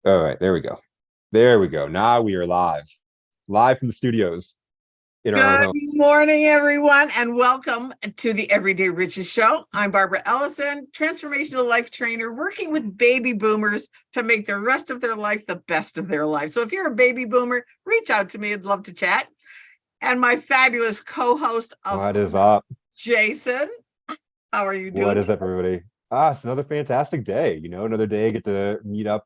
All right, there we go. There we go. Now we are live from the studios in our own Good home. morning, everyone, and welcome to the Everyday Riches Show. I'm Barbara Ellison, transformational life trainer, working with baby boomers to make the rest of their life the best of their life. So if you're a baby boomer, reach out to me. I'd love to chat. And my fabulous co-host of What is up? Jason. How are you doing? What is up, everybody? It's another fantastic day. Another day. I get to meet up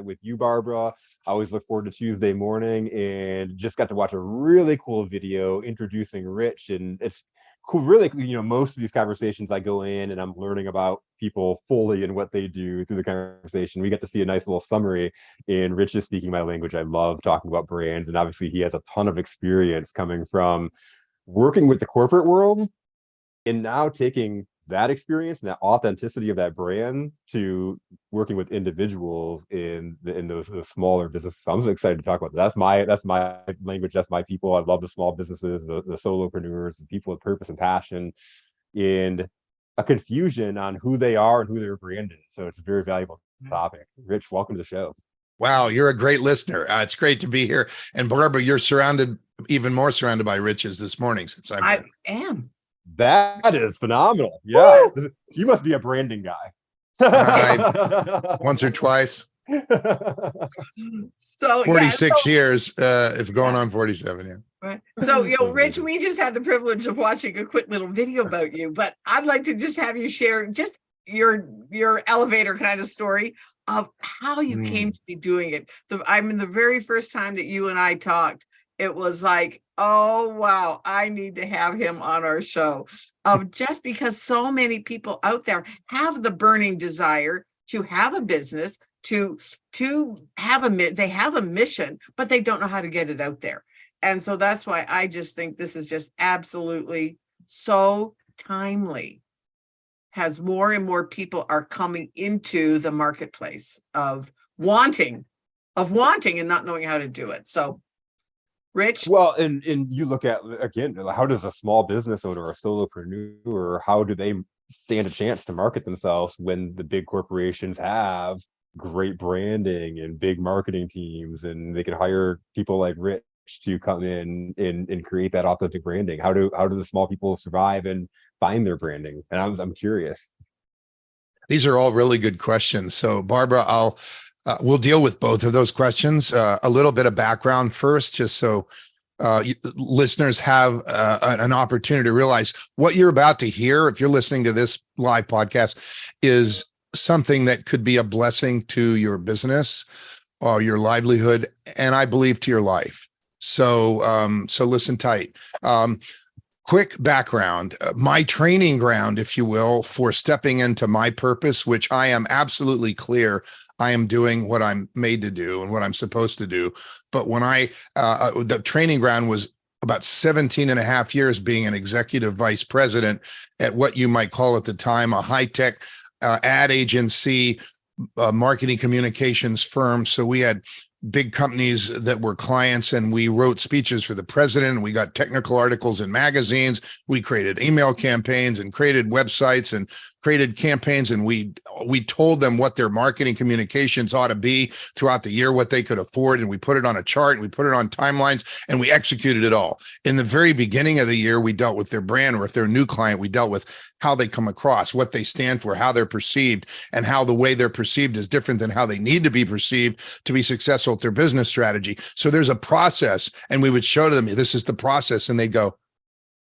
with you, Barbara. I always look forward to Tuesday morning, and just got to watch a really cool video introducing Rich. And it's cool. Really, most of these conversations I go in and I'm learning about people fully and what they do through the conversation. We get to see a nice little summary, and Rich is speaking my language. I love talking about brands, and obviously he has a ton of experience coming from working with the corporate world and now taking that experience and that authenticity of that brand to working with individuals in those smaller businesses. So I'm so excited to talk about that. That's my language. That's my people. I love the small businesses, the solopreneurs, the people with purpose and passion, and a confusion on who they are and who their brand is. So it's a very valuable topic. Rich, welcome to the show. Wow, you're a great listener. It's great to be here. And Barbara, you're even more surrounded by riches this morning since I am. That is phenomenal. Yeah. Woo! You must be a branding guy. Once or twice. So 46 years, if going on 47. Yeah. Right. So, Rich, we just had the privilege of watching a quick little video about you, but I'd like to just have you share just your elevator kind of story of how you came to be doing it. The very first time that you and I talked, it was like, oh, wow, I need to have him on our show. Just because so many people out there have the burning desire to have a business, to have they have a mission, but they don't know how to get it out there. And so that's why I just think this is just absolutely so timely, as more and more people are coming into the marketplace of wanting and not knowing how to do it. So Rich? Well, and you look at, again, how does a small business owner or a solopreneur, how do they stand a chance to market themselves when the big corporations have great branding and big marketing teams, and they can hire people like Rich to come in and create that authentic branding? How do the small people survive and find their branding? And I'm curious. These are all really good questions. So Barbara, we'll deal with both of those questions. A little bit of background first, just so listeners have an opportunity to realize what you're about to hear, if you're listening to this live podcast, is something that could be a blessing to your business or your livelihood, and I believe to your life. So listen tight. Quick background, my training ground, if you will, for stepping into my purpose, which I am absolutely clear I am doing what I'm made to do and what I'm supposed to do. But when the training ground was about 17 and a half years being an executive vice president at what you might call at the time a high-tech ad agency, marketing communications firm. So we had big companies that were clients, and we wrote speeches for the president, and we got technical articles in magazines. We created email campaigns and created websites and created campaigns, and we told them what their marketing communications ought to be throughout the year, what they could afford, and we put it on a chart and we put it on timelines, and we executed it all. In the very beginning of the year, we dealt with their brand, or if they're a new client, we dealt with how they come across, what they stand for, how they're perceived, and how the way they're perceived is different than how they need to be perceived to be successful at their business strategy. So there's a process, and we would show them, this is the process, and they go,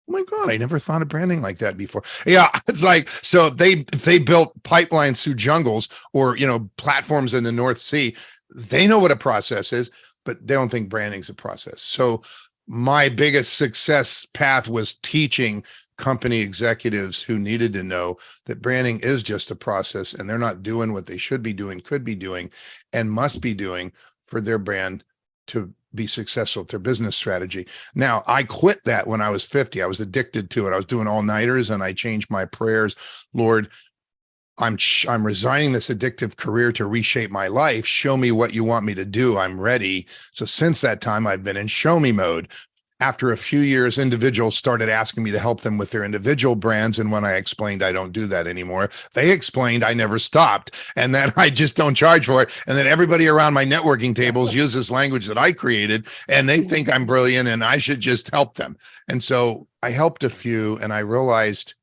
oh my God, I never thought of branding like that before. Yeah, it's like, so if they built pipelines through jungles or, platforms in the North Sea, they know what a process is, but they don't think branding's a process. So my biggest success path was teaching company executives who needed to know that branding is just a process, and they're not doing what they should be doing, could be doing, and must be doing for their brand to be successful at their business strategy. Now, I quit that when I was 50. I was addicted to it. I was doing all-nighters, and I changed my prayers. Lord, I'm resigning this addictive career to reshape my life. Show me what you want me to do. I'm ready. So since that time, I've been in show me mode. after a few years, individuals started asking me to help them with their individual brands. And when I explained I don't do that anymore, they explained I never stopped and that I just don't charge for it. And that everybody around my networking tables use this language that I created and they think I'm brilliant and I should just help them. And so I helped a few and I realized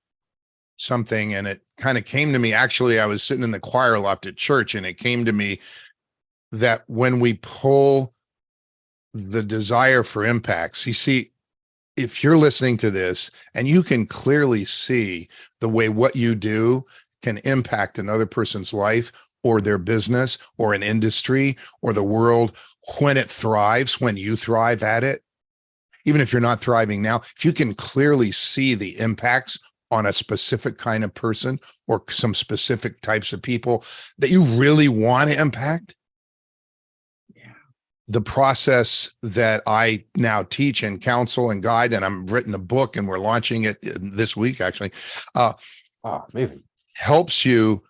something, and it kind of came to me. Actually, I was sitting in the choir loft at church and it came to me that when we pull the desire for impacts, you see, if you're listening to this and you can clearly see the way what you do can impact another person's life or their business or an industry or the world, when it thrives, when you thrive at it, even if you're not thriving now, if you can clearly see the impacts on a specific kind of person or some specific types of people that you really want to impact, the process that I now teach and counsel and guide, and I'm written a book and we're launching it this week, actually, amazing, helps you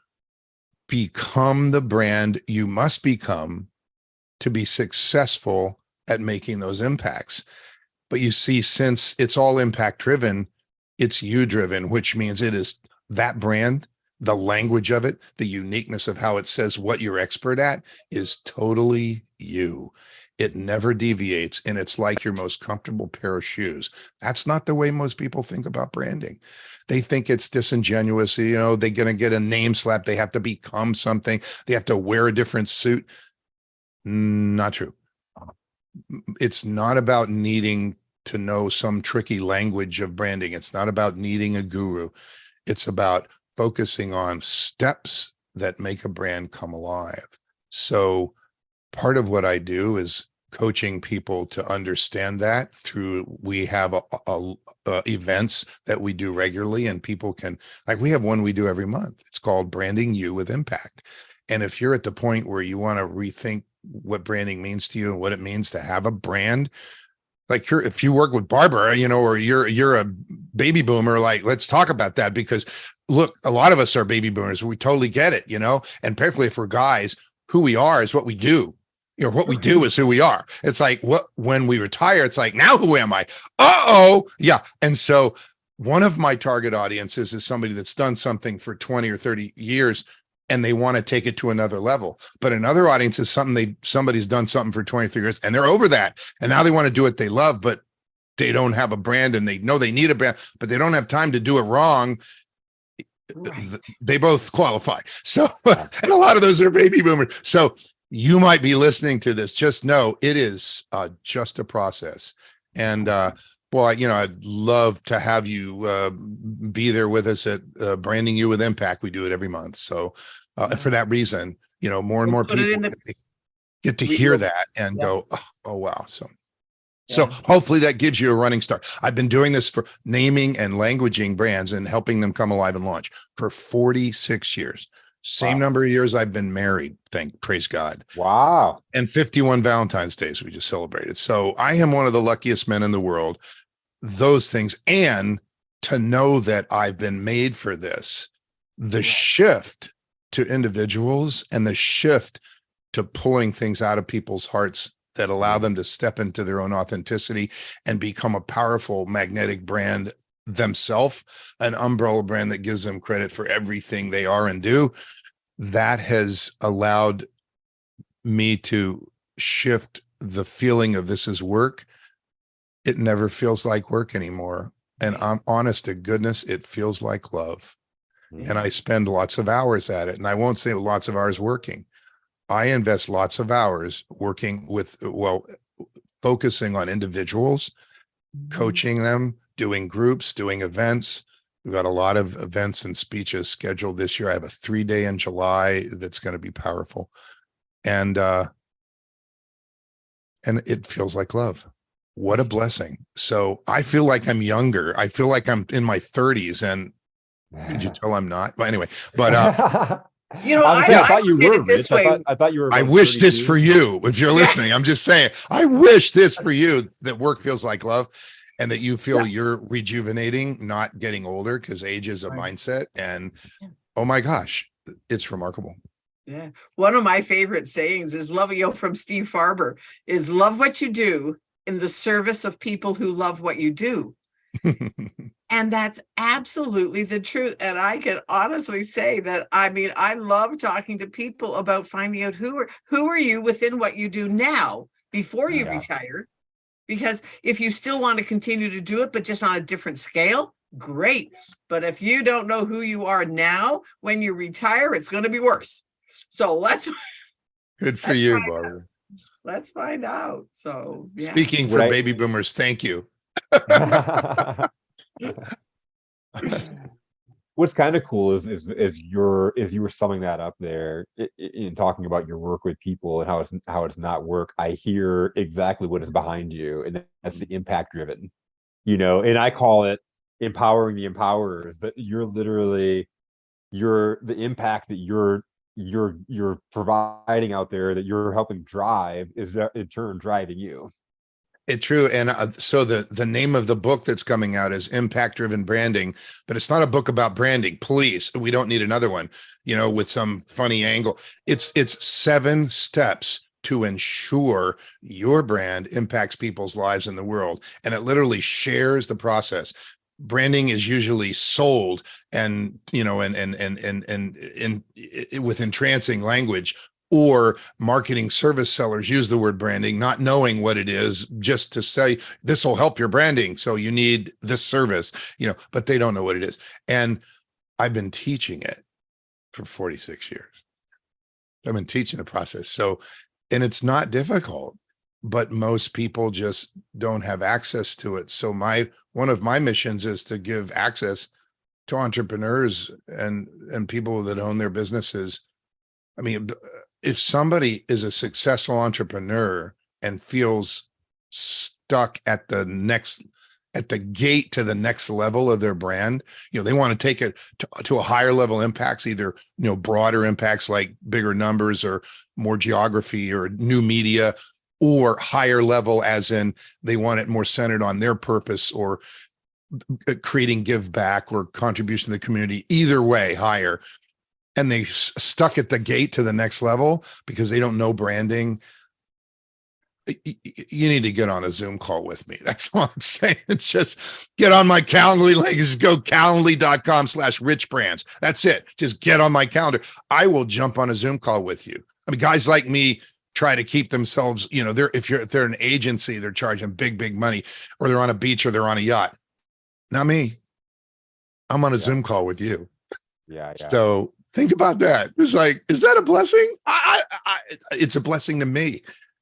become the brand you must become to be successful at making those impacts. But you see, since it's all impact driven, it's you driven, which means it is that brand, the language of it, the uniqueness of how it says what you're expert at is totally you. It never deviates. And it's like your most comfortable pair of shoes. That's not the way most people think about branding. They think it's disingenuous. You know, they're going to get a name slap. They have to become something. They have to wear a different suit. Not true. It's not about needing to know some tricky language of branding. It's not about needing a guru. It's about focusing on steps that make a brand come alive. So part of what I do is coaching people to understand that through, we have events that we do regularly, and people can, like, we have one we do every month. It's called Branding You with Impact. And if you're at the point where you want to rethink what branding means to you and what it means to have a brand, like if you work with Barbara, you know, or you're a baby boomer, like, let's talk about that, because look, a lot of us are baby boomers. We totally get it, you know, and particularly if we're guys, who we are is what we do. You know, what we do is who we are. It's like, when we retire, it's like, now who am I? Yeah. And so one of my target audiences is somebody that's done something for 20 or 30 years and they want to take it to another level. But another audience is somebody's done something for 23 years and they're over that. And now they want to do what they love, but they don't have a brand, and they know they need a brand, but they don't have time to do it wrong. Right. They both qualify. So, and a lot of those are baby boomers. So you might be listening to this. Just know it is just a process. And well, you know, I'd love to have you be there with us at Branding You with Impact. We do it every month. So for that reason, you know, more and more people get to hear that and go, oh, wow. So hopefully that gives you a running start. I've been doing this for naming and languaging brands and helping them come alive and launch for 46 years. Same number of years I've been married, praise God. Wow. And 51 Valentine's Days we just celebrated. So I am one of the luckiest men in the world. Those things, and to know that I've been made for this, the shift to individuals and the shift to pulling things out of people's hearts that allow them to step into their own authenticity and become a powerful magnetic brand themselves, an umbrella brand that gives them credit for everything they are and do. That has allowed me to shift the feeling of this is work. It never feels like work anymore. And I'm honest to goodness, it feels like love. And I spend lots of hours at it. And I won't say lots of hours working. I invest lots of hours working with, focusing on individuals, coaching them, doing groups, doing events. We've got a lot of events and speeches scheduled this year. I have a 3-day in July that's going to be powerful. And it feels like love. What a blessing. So I feel like I'm younger. I feel like I'm in my 30s, and could you tell I'm not? But anyway, you know, I thought you were, Rich. I thought you were. I wish this for you. If you're listening, I'm just saying, I wish this for you, that work feels like love, and that you feel you're rejuvenating, not getting older, because age is a mindset. And oh my gosh, it's remarkable. Yeah. One of my favorite sayings is from Steve Farber is love what you do, in the service of people who love what you do. And that's absolutely the truth. And I can honestly say that, I mean, I love talking to people about finding out who are you within what you do now before you retire. Because if you still want to continue to do it, but just on a different scale, great. But if you don't know who you are now, when you retire, it's going to be worse. So Good for you, Barbara. Let's find out. So yeah. Speaking for baby boomers, thank you. What's kind of cool is you were summing that up there in talking about your work with people and how it's not work. I hear exactly what is behind you, and that's the impact driven, and I call it empowering the empowerers. But you're literally the impact that you're providing out there, that you're helping drive, is that in turn driving you. It's true. And so the name of the book that's coming out is Impact Driven Branding, but it's not a book about branding. Please, we don't need another one, with some funny angle. It's 7 steps to ensure your brand impacts people's lives in the world. And it literally shares the process. Branding is usually sold and, and with entrancing language. Or marketing service sellers use the word branding, not knowing what it is, just to say, this will help your branding, so you need this service, but they don't know what it is. And I've been teaching it for 46 years. I've been teaching the process. So, and it's not difficult, but most people just don't have access to it. So one of my missions is to give access to entrepreneurs and people that own their businesses. I mean, if somebody is a successful entrepreneur and feels stuck at the gate to the next level of their brand, they want to take it to a higher level impacts, either, broader impacts like bigger numbers or more geography or new media, or higher level as in they want it more centered on their purpose or creating give back or contribution to the community, either way, higher. And they stuck at the gate to the next level because they don't know branding. You need to get on a Zoom call with me. That's all I'm saying. It's just get on my Calendly link. Just go calendly.com/richbrands. That's it. Just get on my calendar. I will jump on a Zoom call with you. I mean, guys like me try to keep themselves, if they're an agency, they're charging big money, or they're on a beach or they're on a yacht. Not me. I'm on a Zoom call with you. Yeah. So think about that. It's like, is that a blessing? It's a blessing to me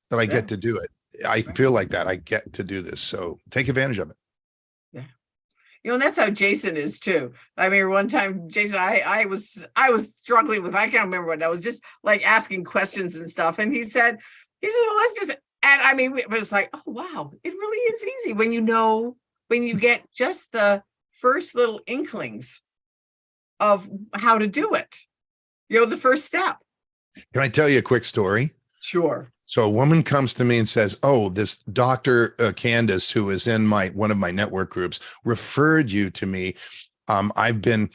that I get to do it. I feel like that I get to do this. So take advantage of it. Yeah. And that's how Jason is too. I mean, one time, Jason, I was struggling with, I can't remember what, I was just like asking questions and stuff. And he said, well, let's just, and I mean, it was like, oh, wow, it really is easy when you get just the first little inklings of how to do it, the first step. Can I tell you a quick story? Sure. So a woman comes to me and says, oh, this Dr. Candace, who is in one of my network groups, referred you to me. I've been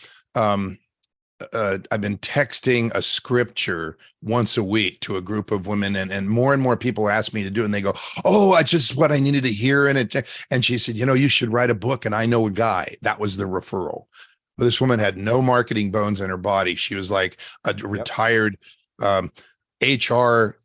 texting a scripture once a week to a group of women, and more people ask me to do it, and they go, oh, I just what I needed to hear. And she said, you should write a book, and I know a guy. That was the referral. But this woman had no marketing bones in her body. She was like a retired HR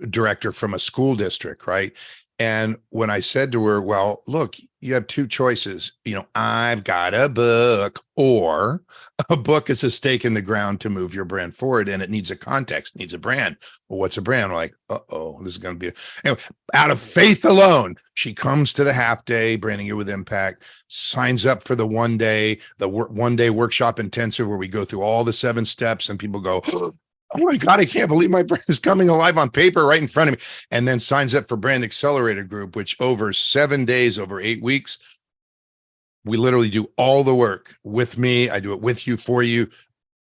director from a school district, right? And when I said to her, well, look, you have 2 choices. I've got a book, or a book is a stake in the ground to move your brand forward, and it needs a context, needs a brand. Well, what's a brand? We're like, this is going to be anyway, out of faith alone. She comes to the half day, Branding It with Impact, signs up for the 1 day, the 1 day workshop intensive where we go through all the 7 steps, and people go, oh my God, I can't believe my brand is coming alive on paper right in front of me. And then signs up for Brand Accelerator Group, which over 7 days, over 8 weeks, we literally do all the work with me. I do it with you, for you.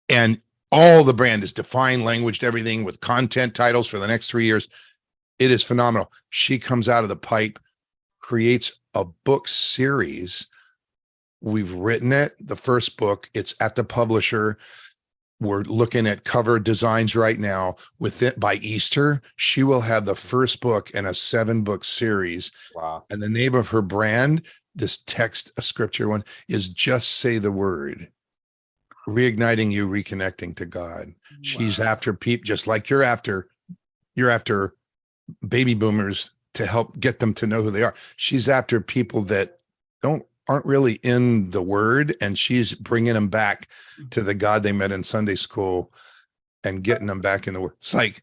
And all the brand is defined, languaged, everything with content titles for the next 3 years. It is phenomenal. She comes out of the pipe, creates a book series. We've written it, the first book. It's at the publisher. we're looking at cover designs right now. With it by Easter, she will have the first book in a 7-book series. Wow. And the name of her brand, this text, a scripture one, is Just Say the Word. Reigniting you, reconnecting to God. She's Wow. after people, just like you're after baby boomers to help get them to know who they are. She's after people that aren't really in the word, and she's bringing them back to the God they met in Sunday school and getting them back in the word. It's like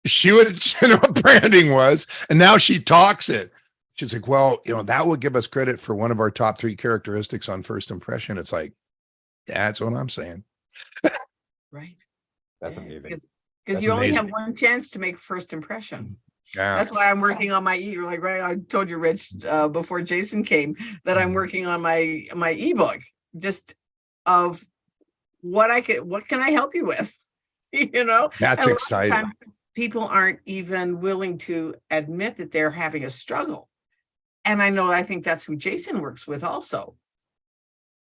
she would know what branding was, and now she talks it. She's like, well, that would give us credit for one of our top 3 characteristics on first impression. It's like, yeah, that's what I'm saying. Right. That's amazing. Because That's you only have amazing. one chance to make first impression. Yeah. That's why I'm working on my I told you, Rich, before Jason came, that I'm working on my ebook, just of what can I help you with? That's And a lot of exciting. times people aren't even willing to admit that they're having a struggle. And I think that's who Jason works with also.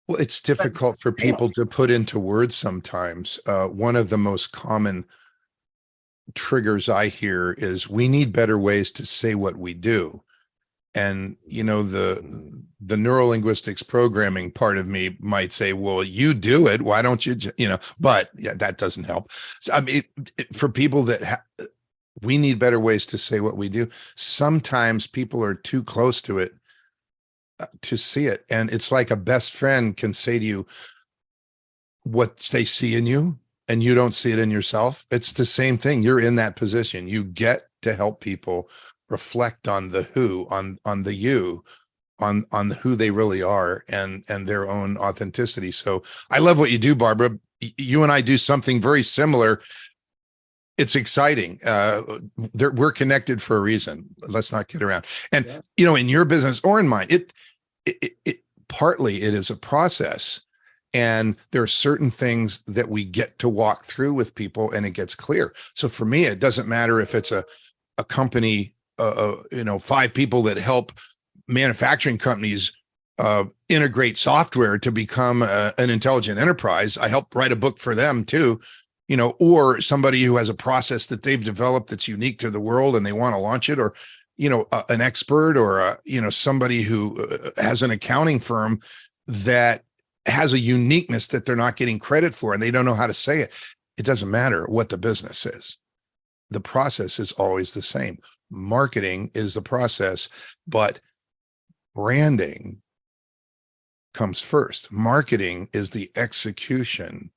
Well, it's difficult for people to put into words sometimes. One of the most common triggers I hear is we need better ways to say what we do. And, the neurolinguistics programming part of me might say, well, you do it. Why don't you, but yeah, that doesn't help. So, I mean, for people that we need better ways to say what we do. Sometimes people are too close to it to see it. And it's like a best friend can say to you what they see in you, and you don't see it in yourself. It's the same thing. You're in that position. You get to help people reflect on the who, on the you, on who they really are, and their own authenticity. So I love what you do, Barbara. You and I do something very similar. It's exciting. We're connected for a reason. Let's not kid around. And in your business or in mine, it partly it is a process. And there are certain things that we get to walk through with people, and it gets clear. So for me, it doesn't matter if it's a company, 5 people that help manufacturing companies integrate software to become an intelligent enterprise. I help write a book for them too, or somebody who has a process that they've developed that's unique to the world and they want to launch it, or an expert, or somebody who has an accounting firm that has a uniqueness that they're not getting credit for and they don't know how to say it. It doesn't matter what the business is. The process is always the same. Marketing is the process, but branding comes first. Marketing is the execution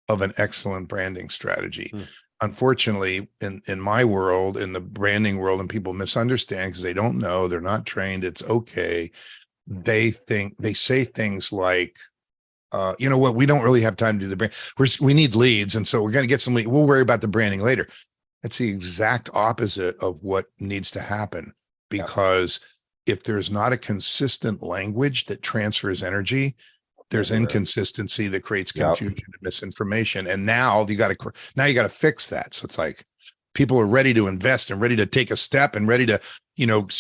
of an excellent branding strategy. Unfortunately, in my world, in the branding world, and people misunderstand because they don't know, they're not trained. It's okay. They say things like, you know what, we don't really have time to do the brand. We need leads. And so we're going to get some leads. We'll worry about the branding later. That's the exact opposite of what needs to happen, because if there's not a consistent language that transfers energy, there's inconsistency that creates confusion and misinformation. And now you got to fix that. So it's like people are ready to invest and ready to take a step and ready to,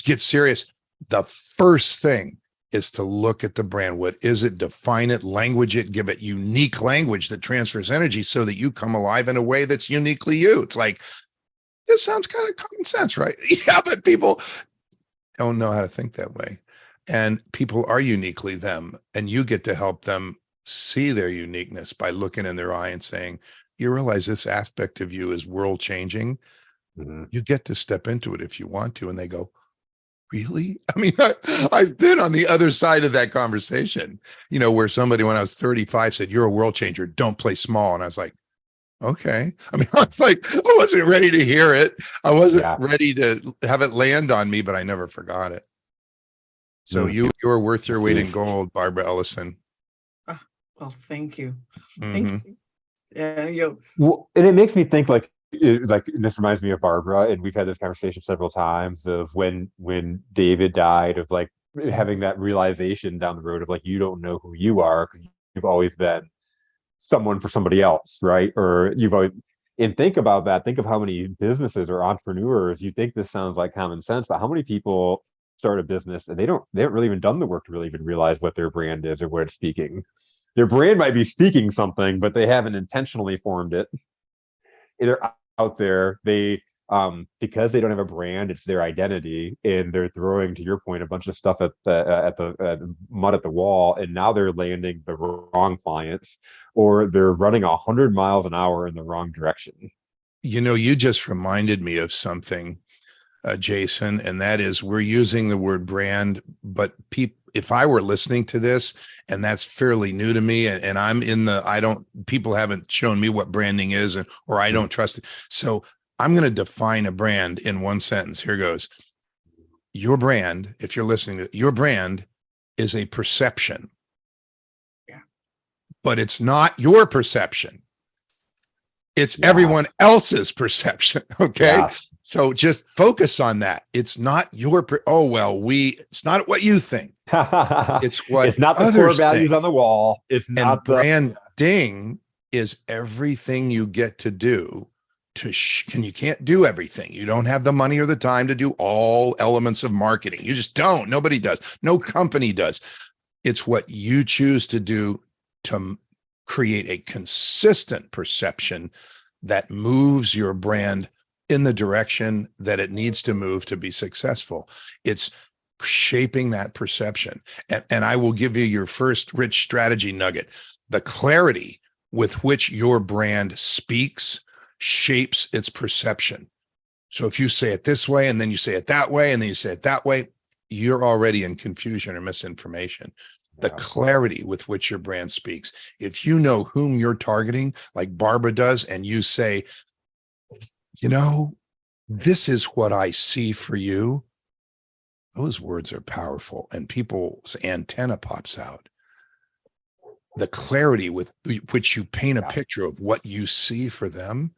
get serious. The first thing is to look at the brand. What is it? Define it, language it, give it unique language that transfers energy so that you come alive in a way that's uniquely you. It's like, this sounds kind of common sense, right? Yeah, but people don't know how to think that way. And people are uniquely them, and you get to help them see their uniqueness by looking in their eye and saying, you realize this aspect of you is world changing. Mm-hmm. You get to step into it if you want to. And they go, really? I mean, I've been on the other side of that conversation, where somebody, when I was 35, said, you're a world changer, don't play small. And I was like, okay. I mean, I was like, I wasn't ready to hear it. I wasn't ready to have it land on me, but I never forgot it. So you're worth your weight in gold, Barbara Ellison. Well, thank you. Mm-hmm. Thank you. Yeah, Well, and it makes me think like this reminds me of Barbara, and we've had this conversation several times of when David died, of like having that realization down the road of like, you don't know who you are because you've always been someone for somebody else, right? Or you've always, and think about that. Think of how many businesses or entrepreneurs, you think this sounds like common sense, but how many people start a business and they haven't really even done the work to really even realize what their brand is or what it's speaking. Their brand might be speaking something, but they haven't intentionally formed it. They're out there. They because they don't have a brand, it's their identity, and they're throwing, to your point, a bunch of stuff at the mud at the wall, and now they're landing the wrong clients, or they're running 100 miles an hour in the wrong direction. You just reminded me of something, Jason, and that is we're using the word brand, but if I were listening to this, and that's fairly new to me, and I'm people haven't shown me what branding is, or I don't trust it. So I'm going to define a brand in one sentence. Here goes. Your brand, if you're listening, your brand is a perception. Yeah. But it's not your perception. It's everyone else's perception. Okay. Yes. So just focus on that. It's not your, it's not what you think. It's what it's not the others core values think. on the wall. It's not branding is everything you get to do you can't do everything. You don't have the money or the time to do all elements of marketing. You just don't. Nobody does. No company does. It's what you choose to do to create a consistent perception that moves your brand in the direction that it needs to move to be successful. It's shaping that perception. And I will give you your first rich strategy nugget. The clarity with which your brand speaks shapes its perception. So if you say it this way, and then you say it that way, and then you say it that way, you're already in confusion or misinformation. The clarity with which your brand speaks. If you know whom you're targeting, like Barbara does, and you say, this is what I see for you, those words are powerful, and people's antenna pops out. The clarity with which you paint a picture of what you see for them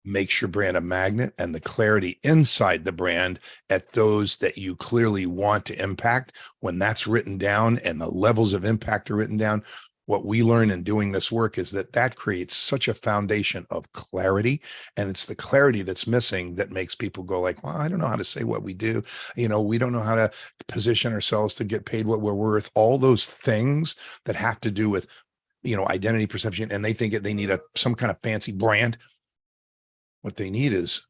makes your brand a magnet, and the clarity inside the brand at those that you clearly want to impact, when that's written down and the levels of impact are written down, what we learn in doing this work is that creates such a foundation of clarity. And it's the clarity that's missing that makes people go like, well, I don't know how to say what we do. We don't know how to position ourselves to get paid what we're worth. All those things that have to do with, identity, perception, and they think they need some kind of fancy brand. What they need is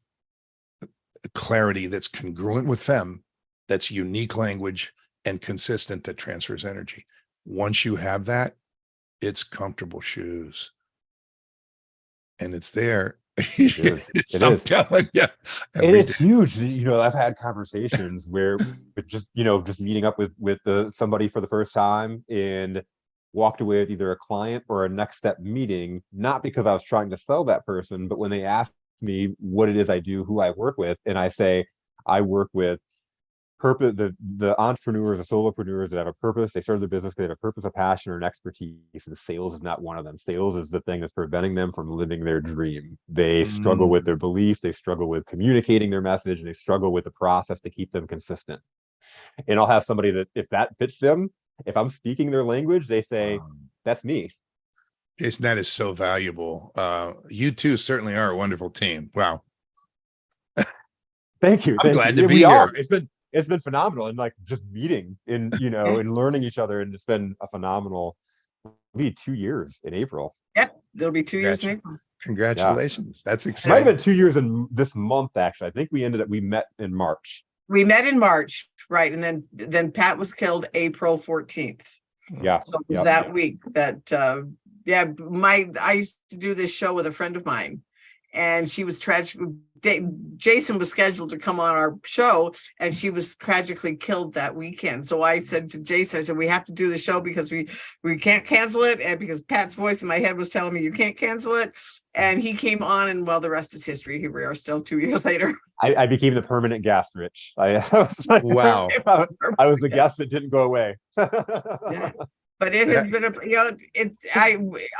a clarity that's congruent with them, that's unique language and consistent, that transfers energy. Once you have that, it's comfortable shoes. And it's there. I'm telling you. And it's huge. I've had conversations where just meeting up with somebody for the first time and walked away with either a client or a next step meeting, not because I was trying to sell that person, but when they asked me what it is I do, who I work with, and I say I work with purpose, the entrepreneurs, the solopreneurs that have a purpose. They started their business because they have a purpose, a passion, or an expertise, and sales is not one of them. Sales is the thing that's preventing them from living their dream. They struggle with their belief, they struggle with communicating their message, and they struggle with the process to keep them consistent. And I'll have somebody that, if that fits them, if I'm speaking their language, they say, that's me. Jason, that is so valuable. You two certainly are a wonderful team. Wow. Thank you. I'm glad to be here. It's been phenomenal, and like just meeting and and learning each other, and it's been a phenomenal. It'll be 2 years in April. Yep, there'll be 2 years in April. Congratulations. That's exciting. It might have been 2 years in this month, actually. I think we met in March. We met in March, right? And then Pat was killed April 14th. Yeah. So it was that week that I used to do this show with a friend of mine, and she was tragic. Jason was scheduled to come on our show, and she was tragically killed that weekend. So I said to Jason, I said, we have to do the show because we can't cancel it. And because Pat's voice in my head was telling me you can't cancel it. And he came on, and well, the rest is history. Here we are still 2 years later. I became the permanent guest, Rich. I was like, wow. I was the guest that didn't go away. Yeah. But it has been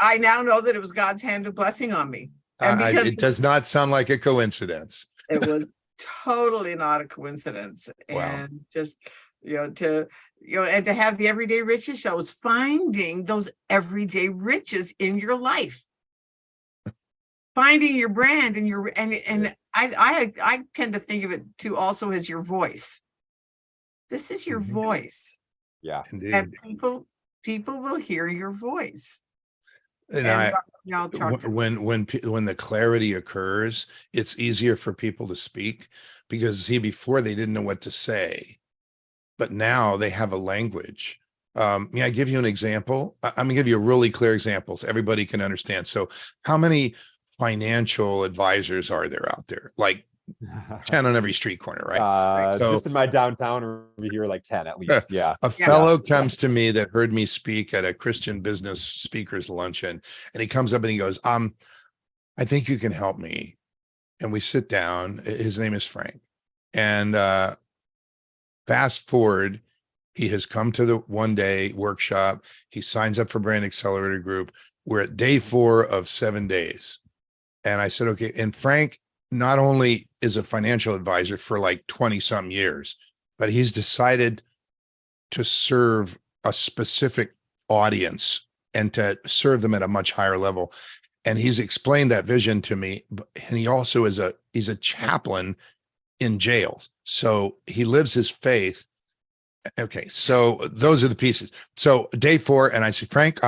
I now know that it was God's hand of blessing on me. It does not sound like a coincidence. It was totally not a coincidence. Wow. And just, and to have the Everyday Riches shows, finding those everyday riches in your life, finding your brand and I tend to think of it too also as your voice. This is your voice. Yeah. Indeed. And people people will hear your voice. And Y'all talked when the clarity occurs, it's easier for people to speak, because see, before they didn't know what to say, but now they have a language. May I give you an example? I'm gonna give you a really clear example so everybody can understand. So how many financial advisors are there out there? Like 10 on every street corner, right? So Just in my downtown over here, like 10 at least. Yeah. a fellow comes to me that heard me speak at a Christian business speakers luncheon, and he comes up and he goes, I think you can help me. And we sit down. His name is Frank. And fast forward, he has come to the 1-day workshop. He signs up for Brand Accelerator Group. We're at day 4 of 7 days. And I said, okay. And Frank not only is a financial advisor for like 20 some years, but he's decided to serve a specific audience and to serve them at a much higher level. And he's explained that vision to me. And he also he's a chaplain in jails. So he lives his faith. Okay. So those are the pieces. So day 4, and I say, Frank,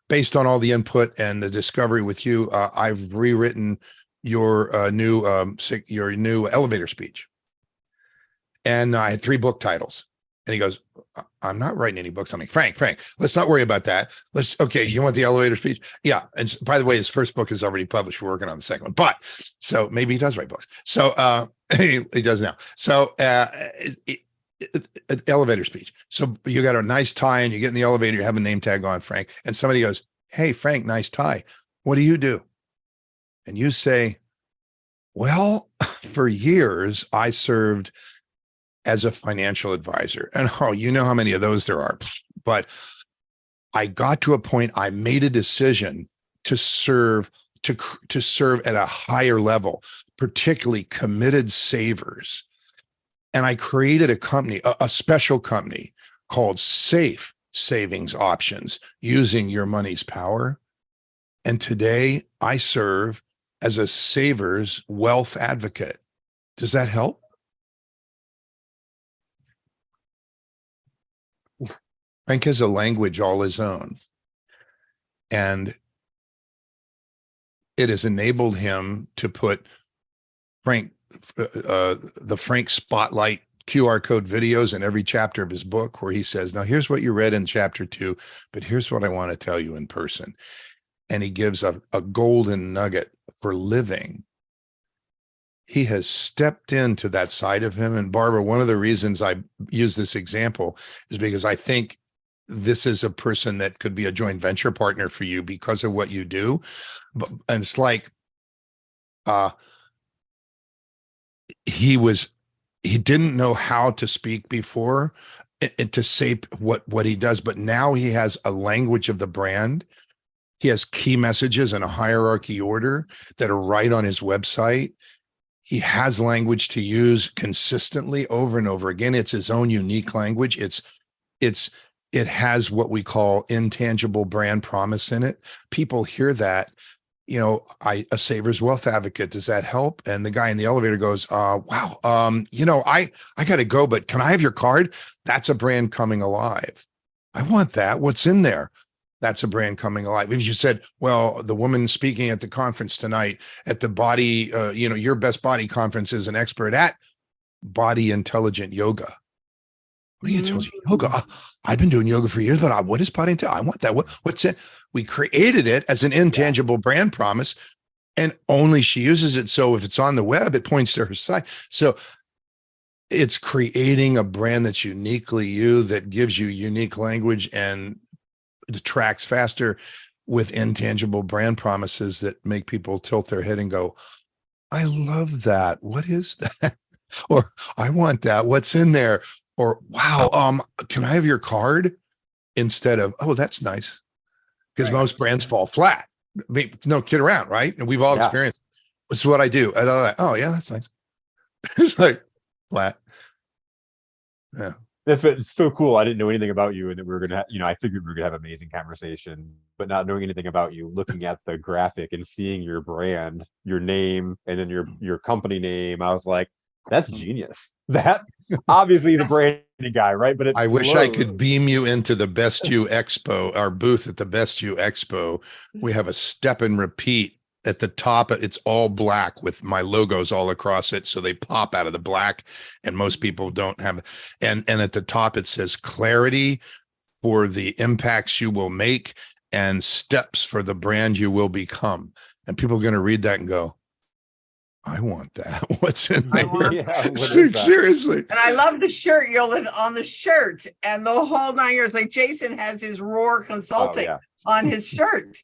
based on all the input and the discovery with you, I've rewritten your new elevator speech. And I had 3 book titles. And he goes, I'm not writing any books. I'm like, Frank, let's not worry about that. Okay, you want the elevator speech? Yeah. And by the way, his first book is already published. We're working on the second one, but so maybe he does write books. So he does now. So elevator speech. So you got a nice tie and you get in the elevator, you have a name tag on, Frank, and somebody goes, hey, Frank, nice tie. What do you do? And you say, well, for years, I served as a financial advisor. And you know how many of those there are. But I got to a point, I made a decision to serve at a higher level, particularly committed savers. And I created a company, a special company called Safe Savings Options, using your money's power. And today I serve as a saver's wealth advocate. Does that help? Frank has a language all his own, and it has enabled him to put the Frank Spotlight QR code videos in every chapter of his book, where he says, now here's what you read in chapter 2, but here's what I want to tell you in person. And he gives a golden nugget for living. He has stepped into that side of him. And Barbara, one of the reasons I use this example is because I think this is a person that could be a joint venture partner for you because of what you do. And it's like, he didn't know how to speak before and to say what he does, but now he has a language of the brand. He has key messages in a hierarchy order that are right on his website. He has language to use consistently over and over again. It's his own unique language. It has what we call intangible brand promise in it. People hear that, a saver's wealth advocate. Does that help? And the guy in the elevator goes, wow, I got to go, but can I have your card? That's a brand coming alive. I want that. What's in there? That's a brand coming alive. If you said, well, the woman speaking at the conference tonight at the body, your best body conference is an expert at body intelligent yoga. Body intelligent yoga. I've been doing yoga for years, but what is body intelligent? I want that. What's it? We created it as an intangible brand promise, and only she uses it. So if it's on the web, it points to her site. So it's creating a brand that's uniquely you, that gives you unique language and attracts faster with intangible brand promises that make people tilt their head and go, I love that. What is that? Or I want that. What's in there? Or, wow, can I have your card? Instead of, oh, that's nice. Because most brands fall flat. No kid around, right? And we've all experienced. This is what I do. And I'm like, oh yeah, that's nice. It's like flat. Yeah. It's so cool. I didn't know anything about you, and that we were gonna, I figured we were gonna have an amazing conversation, but not knowing anything about you, looking at the graphic and seeing your brand, your name, and then your company name, I was like, That's genius. That obviously he's a branding guy, right? But it I wish I flows. could beam you into the Best You Expo, our booth at the Best You Expo. We have a step and repeat at the top. It's all black with my logos all across it. So they pop out of the black, and most people don't have. And at the top, it says clarity for the impacts you will make and steps for the brand you will become. And people are going to read that and go, I want that. What's in I there? want Yeah, what is that? Seriously. And I love the shirt, on the shirt and the whole 9 years. Like Jason has his Roar Oh, Consulting yeah. on his shirt.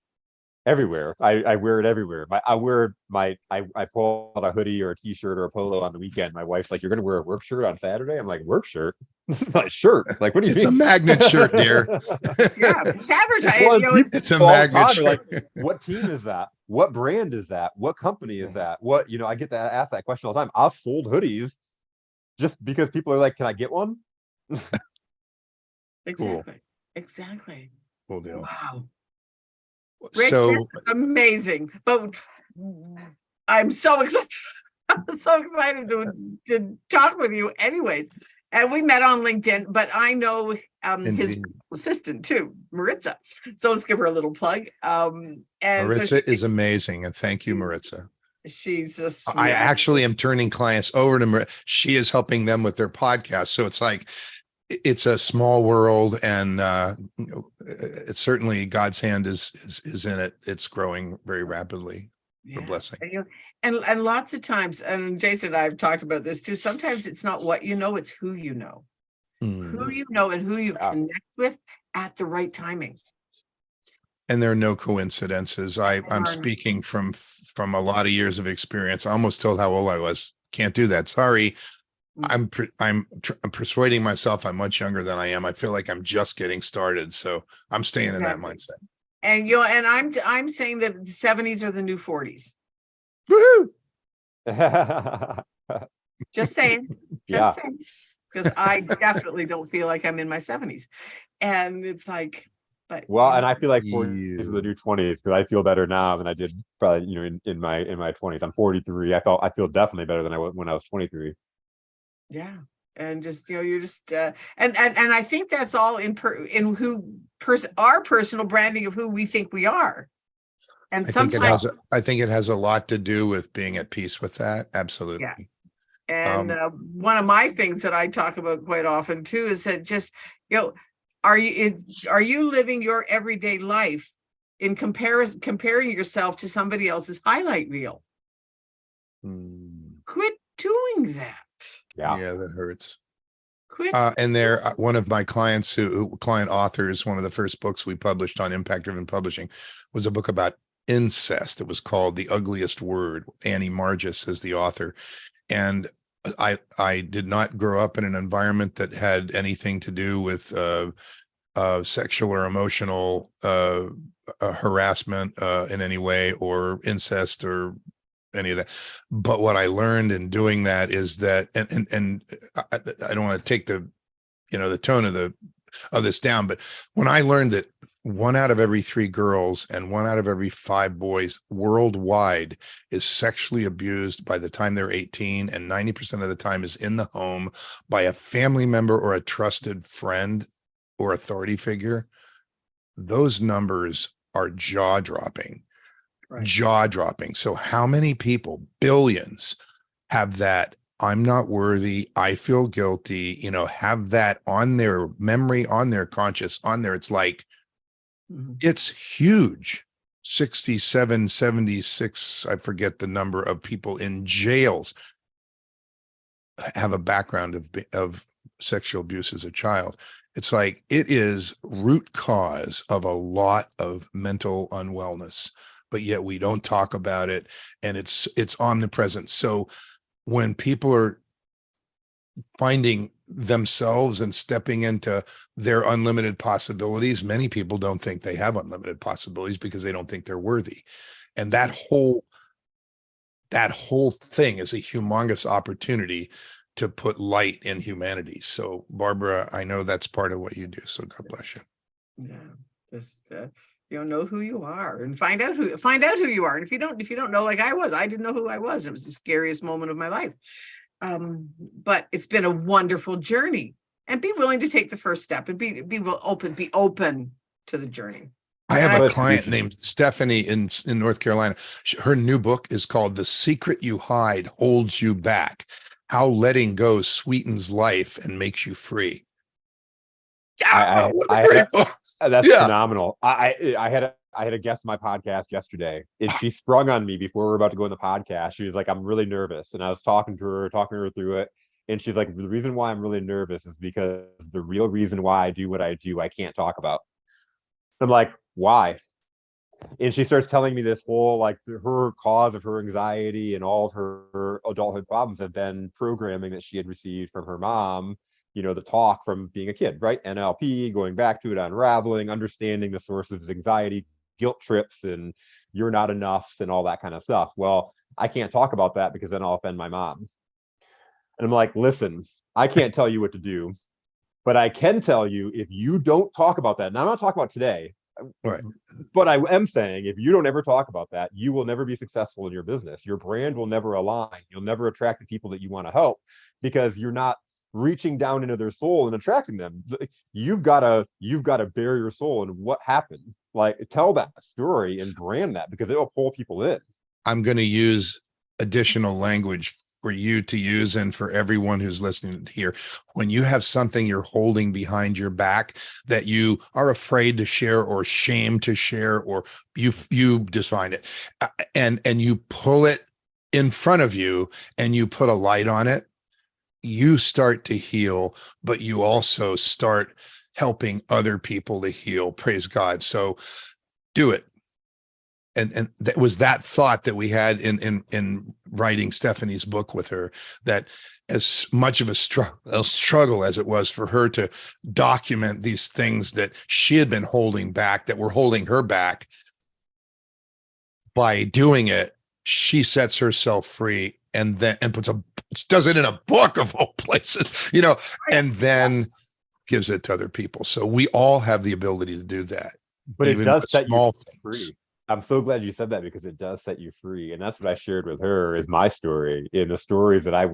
Everywhere. I wear it everywhere. I pull out a hoodie or a t-shirt or a polo on the weekend. My wife's like, "You're gonna wear a work shirt on Saturday?" I'm like, "Work shirt? This is my shirt." Like, what do you It's a mean? magnet shirt, dear. Yeah, it's advertising. Well, You know, people It's a all the magnet time are shirt. like, what team is that? What brand is that? What company is that? What, I get that asked that question all the time. I've sold hoodies just because people are like, "Can I get one?" exactly. Exactly. Cool deal. Wow. Rich, So this is amazing. But I'm so excited. I'm so excited to talk with you anyways. And we met on LinkedIn, but I know his indeed. assistant too, Maritza. So let's give her a little plug. And Maritza is amazing. And thank you, Maritza. she's a I sweetheart. actually am turning clients over to Maritza. She is helping them with their podcast. So it's like, it's a small world, and it's certainly God's hand is in it. It's growing very rapidly. A blessing. And lots of times, and Jason and I have talked about this too. Sometimes it's not what you know, it's who you know. Who you know and who you connect with at the right timing. And there are no coincidences. I'm speaking from a lot of years of experience. I almost told how old I was. Can't do that. Sorry. I'm persuading myself I'm much younger than I am. I feel like I'm just getting started. So I'm staying in that mindset. And I'm saying that the 70s are the new 40s. Woohoo! Just saying. Just saying. Because I definitely don't feel like I'm in my 70s. And it's like, but well, and I feel like 40s are the new 20s, because I feel better now than I did probably, in my 20s. I'm 43. I feel definitely better than I was when I was 23. Yeah. And just, you're just and I think that's all in our personal branding of who we think we are. And sometimes I think it has a lot to do with being at peace with that. Absolutely. Yeah. And one of my things that I talk about quite often too is that just, are you living your everyday life in comparing yourself to somebody else's highlight reel? Quit doing that. Yeah, that hurts. Quit. And one of my client authors, one of the first books we published on Impact Driven Publishing was a book about incest. It was called The Ugliest Word. Annie Margis is the author. And I did not grow up in an environment that had anything to do with sexual or emotional harassment in any way, or incest or any of that. But what I learned in doing that is that, and I don't want to take the tone of this down, but when I learned that 1 out of every 3 girls and 1 out of every 5 boys worldwide is sexually abused by the time they're 18, and 90% of the time is in the home by a family member or a trusted friend or authority figure, those numbers are jaw-dropping. Right. Jaw-dropping. So how many people, billions, have that I'm not worthy, I feel guilty, have that on their memory, on their conscious, on there? It's like, it's huge. 67, 76, I forget the number of people in jails have a background of sexual abuse as a child. It's like, it is root cause of a lot of mental unwellness, but yet we don't talk about it, and it's omnipresent. So when people are finding themselves and stepping into their unlimited possibilities, many people don't think they have unlimited possibilities because they don't think they're worthy. And that whole thing is a humongous opportunity to put light in humanity. So Barbara, I know that's part of what you do. So God bless you. Yeah. Just know who you are and find out who you are. And if you don't know, like I didn't know who I was. It was the scariest moment of my life. but it's been a wonderful journey. And be willing to take the first step and be open to the journey. I have And a I- client named Stephanie in North Carolina. Her new book is called The Secret You Hide Holds You Back: How Letting Go Sweetens Life and Makes You Free. Yeah, what a great book. That's Yeah. phenomenal. I had a guest on my podcast yesterday, and she sprung on me before we were about to go on the podcast. She was like, "I'm really nervous," and I was talking her through it, and she's like, "The reason why I'm really nervous is because the real reason why I do what I do, I can't talk about." I'm like, "Why?" And she starts telling me this whole, like, her cause of her anxiety and all of her adulthood problems have been programming that she had received from her mom, the talk from being a kid, right? NLP, going back to it, unraveling, understanding the source of his anxiety, guilt trips, and you're not enoughs and all that kind of stuff. Well, I can't talk about that because then I'll offend my mom. And I'm like, listen, I can't tell you what to do, but I can tell you, if you don't talk about that, now I'm not talking about today, Right. but I am saying, if you don't ever talk about that, you will never be successful in your business. Your brand will never align. You'll never attract the people that you want to help because you're not reaching down into their soul and attracting them. You've got to bare your soul and what happened. Like, tell that story and brand that, because it will pull people in. I'm going to use additional language for you to use and for everyone who's listening here. When you have something you're holding behind your back that you are afraid to share or shame to share, or you just find it and you pull it in front of you and you put a light on it, you start to heal, but you also start helping other people to heal. Praise God. So do it. And that was that thought that we had in writing Stephanie's book with her, that as much of a struggle as it was for her to document these things that she had been holding back, that were holding her back, by doing it, she sets herself free and does it in a book of all places, and then gives it to other people. So we all have the ability to do that. But it does set you things. free. I'm so glad you said that, because it does set you free. And that's what I shared with her, is my story, in the stories that I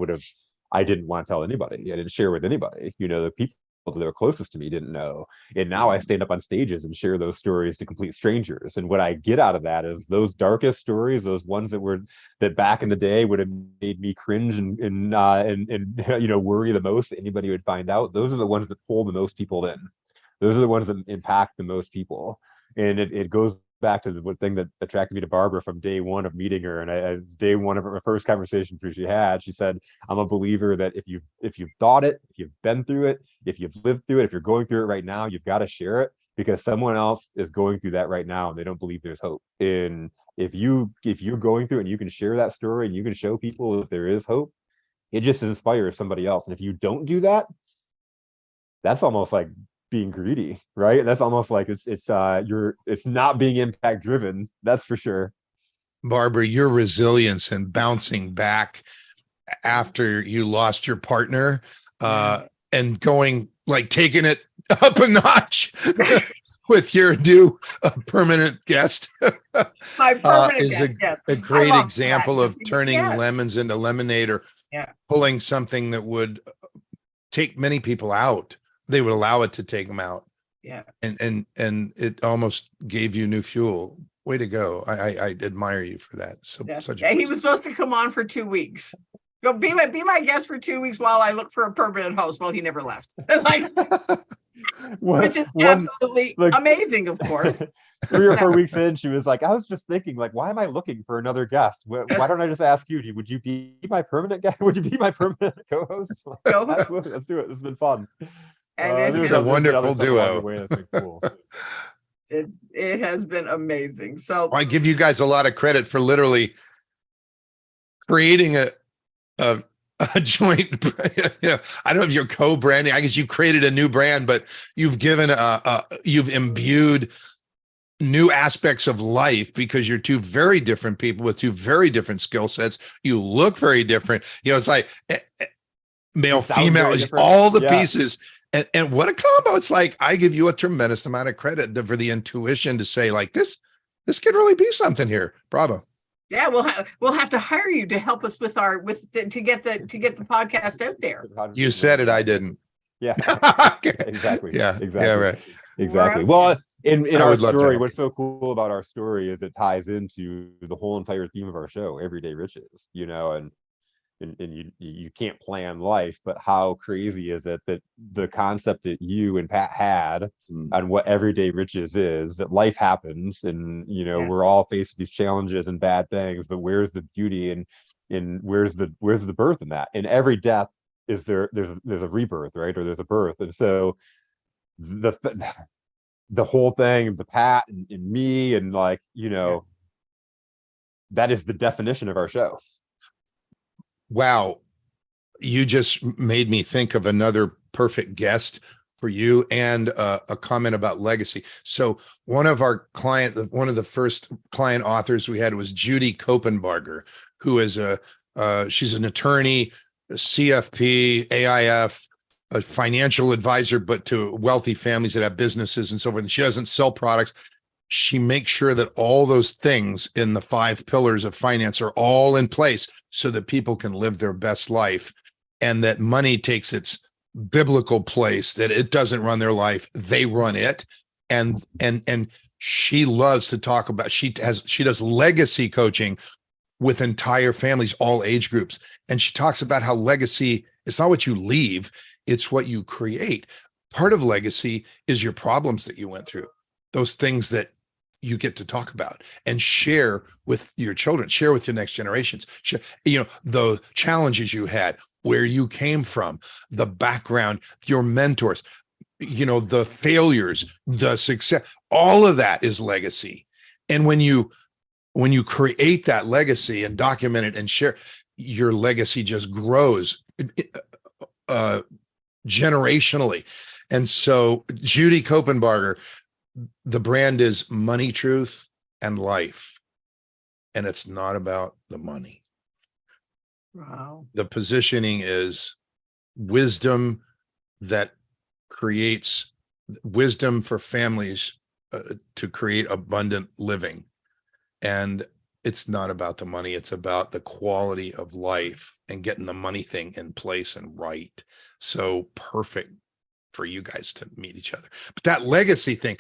didn't want to tell anybody. I didn't share with anybody. The people that were closest to me didn't know. And now I stand up on stages and share those stories to complete strangers. And what I get out of that is those darkest stories, those ones that back in the day would have made me cringe and worry the most that anybody would find out. Those are the ones that pull the most people in. Those are the ones that impact the most people. And it goes back to the thing that attracted me to Barbara from day one of meeting her. And day one of her first conversation she said, "I'm a believer that if you've thought it, if you've been through it, if you've lived through it, if you're going through it right now, you've got to share it, because someone else is going through that right now and they don't believe there's hope. And if you're going through it and you can share that story and you can show people that there is hope, it just inspires somebody else. And if you don't do that, that's almost like being greedy, right? That's almost like it's not being impact driven. That's for sure. Barbara, your resilience and bouncing back after you lost your partner, and going, like, taking it up a notch with your new permanent guest, My permanent is guest, yes. a great love example that. of turning Yes. lemons into lemonade, or pulling something that would take many people out. They would allow it to take them out. Yeah. And it almost gave you new fuel. Way to go. I admire you for that. So He was supposed to come on for 2 weeks. Go be my guest for 2 weeks while I look for a permanent host. Well, he never left. It's like, which is absolutely amazing, of course. 3 or 4 weeks in, she was like, I was just thinking, like, why am I looking for another guest? Why don't I just ask you? Would you be my permanent guest? Would you be my permanent co-host? Absolutely, let's do it. This has been fun. And it's a wonderful duo. Cool. It has been amazing. So I give you guys a lot of credit for literally creating a joint. I don't know if you're co-branding. I guess you created a new brand, but you've given you've imbued new aspects of life, because you're two very different people with two very different skill sets. You look very different. It's like male, female, all the pieces. And what a combo. It's like, I give you a tremendous amount of credit for the intuition to say, like, this could really be something here. Bravo. Yeah, we'll have to hire you to help us with to get the podcast out there. You said it, I didn't. Yeah, Okay. exactly. Yeah, exactly. yeah, right. Exactly. Right. Well, in I our would love to story, help what's so cool about our story is it ties into the whole entire theme of our show, Everyday Riches, and you can't plan life, but how crazy is it that the concept that you and Pat had on what everyday riches is, that life happens, and Yeah. we're all faced with these challenges and bad things, but where's the beauty and where's the birth in that? In every death there's a rebirth, right? Or there's a birth. And so the whole thing, the Pat and me, and that is the definition of our show. Wow. You just made me think of another perfect guest for you, and a comment about legacy. So one of the first client authors we had was Judy Kopenbarger, who is she's an attorney, a CFP, AIF, a financial advisor, but to wealthy families that have businesses and so forth. And she doesn't sell products. She makes sure that all those things in the 5 pillars of finance are all in place so that people can live their best life, and that money takes its biblical place, that it doesn't run their life, they run it. And she loves to talk about, she does legacy coaching with entire families, all age groups. And she talks about how legacy, it's not what you leave, it's what you create. Part of legacy is your problems that you went through, those things that you get to talk about and share with your children, share with the next generations, the challenges you had, where you came from, the background, your mentors, the failures, the success, all of that is legacy. And when you create that legacy and document it and share, your legacy just grows generationally. And so Judy Kopenbarger, the brand is Money, Truth, and Life. And it's not about the money. Wow. The positioning is wisdom that creates wisdom for families to create abundant living. And it's not about the money. It's about the quality of life and getting the money thing in place and right. So perfect for you guys to meet each other. But that legacy thing,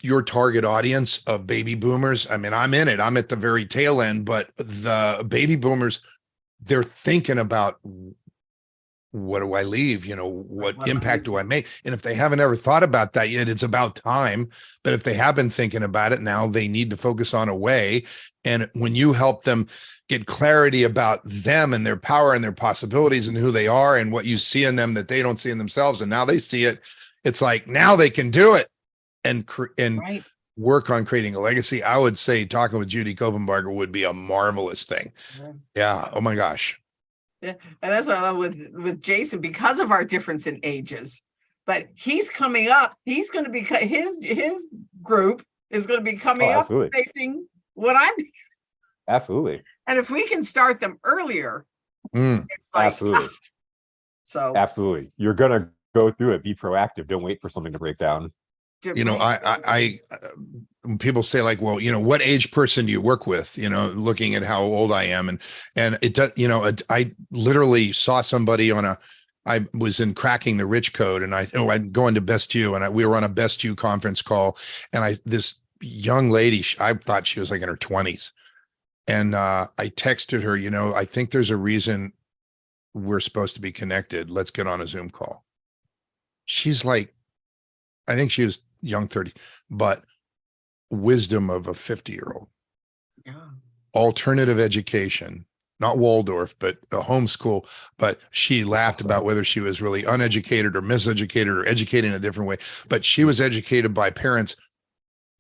your target audience of baby boomers, I mean, I'm in it, I'm at the very tail end, but the baby boomers, they're thinking about, what do I leave? What impact do I make? And if they haven't ever thought about that yet, it's about time. But if they have been thinking about it, now they need to focus on a way. And when you help them get clarity about them and their power and their possibilities and who they are and what you see in them that they don't see in themselves, and now they see it, it's like, now they can do it and Right. work on creating a legacy. I would say talking with Judy Kopenbarger would be a marvelous thing. Yeah. Oh my gosh. Yeah, and that's what I love with Jason, because of our difference in ages. But he's coming up. He's going to be his group is going to be coming up facing what I'm. Absolutely. And if we can start them earlier, it's like, absolutely. So absolutely, you're going to go through it. Be proactive. Don't wait for something to break down. I when people say like, well, what age person do you work with? Looking at how old I am, and it does, I literally saw somebody I was in Cracking the Rich Code, and I'm going to Best You, and we were on a Best You conference call, and this young lady, I thought she was like in her 20s, and I texted her, I think there's a reason we're supposed to be connected. Let's get on a Zoom call. She's like, I think she was young 30, but wisdom of a 50-year-old. Yeah. Alternative education, not Waldorf, but a homeschool. But she laughed about whether she was really uneducated or miseducated or educated in a different way. But she was educated by parents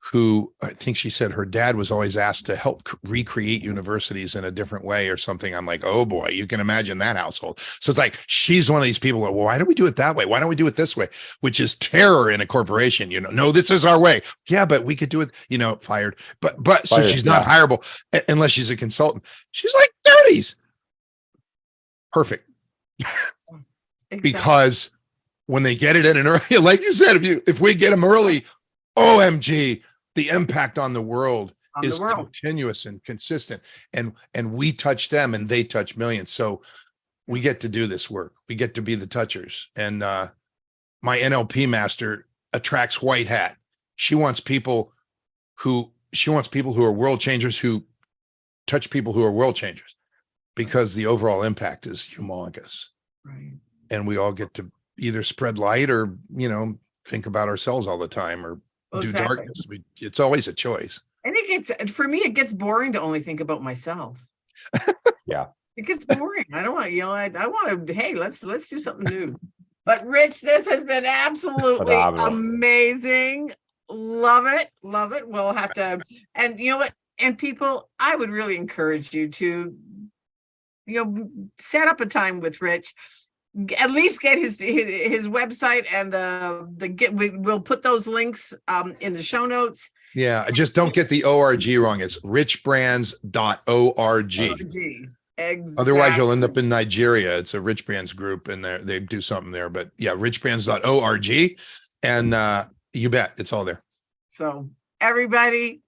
who, I think she said her dad was always asked to help recreate universities in a different way or something. I'm like, oh boy, you can imagine that household. So it's like, she's one of these people that, well, why don't we do it that way? Why don't we do it this way? Which is terror in a corporation. No, this is our way. Yeah, but we could do it, fired. But so she's not hireable unless she's a consultant. She's like 30s. Perfect. Exactly. Because when they get it in an early, like you said, if we get them early, OMG, the impact on the world On the is world. continuous and consistent, and we touch them and they touch millions. So we get to do this work. We get to be the touchers. And my NLP master attracts white hat. She wants people who are world changers, who touch people who are world changers, because the overall impact is humongous. Right. And we all get to either spread light or, think about ourselves all the time, or do darkness. It's always a choice. I think for me, it gets boring to only think about myself. Yeah. It gets boring. I don't want, I want to, hey, let's do something new. But Rich, this has been absolutely amazing. Love it. Love it. We'll have to, and you know what? And people, I would really encourage you to, set up a time with Rich. At least get his website, and we'll put those links in the show notes. Yeah, just don't get the org wrong. It's richbrands.org. Exactly. Otherwise, you'll end up in Nigeria. It's a Rich Brands group, and they do something there. But yeah, richbrands.org, and you bet it's all there. So everybody,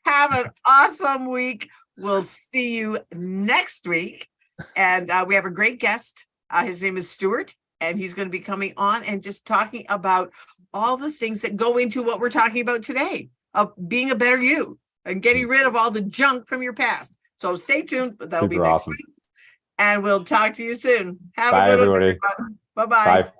have an awesome week. We'll see you next week, and we have a great guest. His name is Stuart, and he's going to be coming on and just talking about all the things that go into what we're talking about today, of being a better you and getting rid of all the junk from your past. So stay tuned. That'll be next week. And we'll talk to you soon. Have a good one, everyone. Bye-bye. Bye.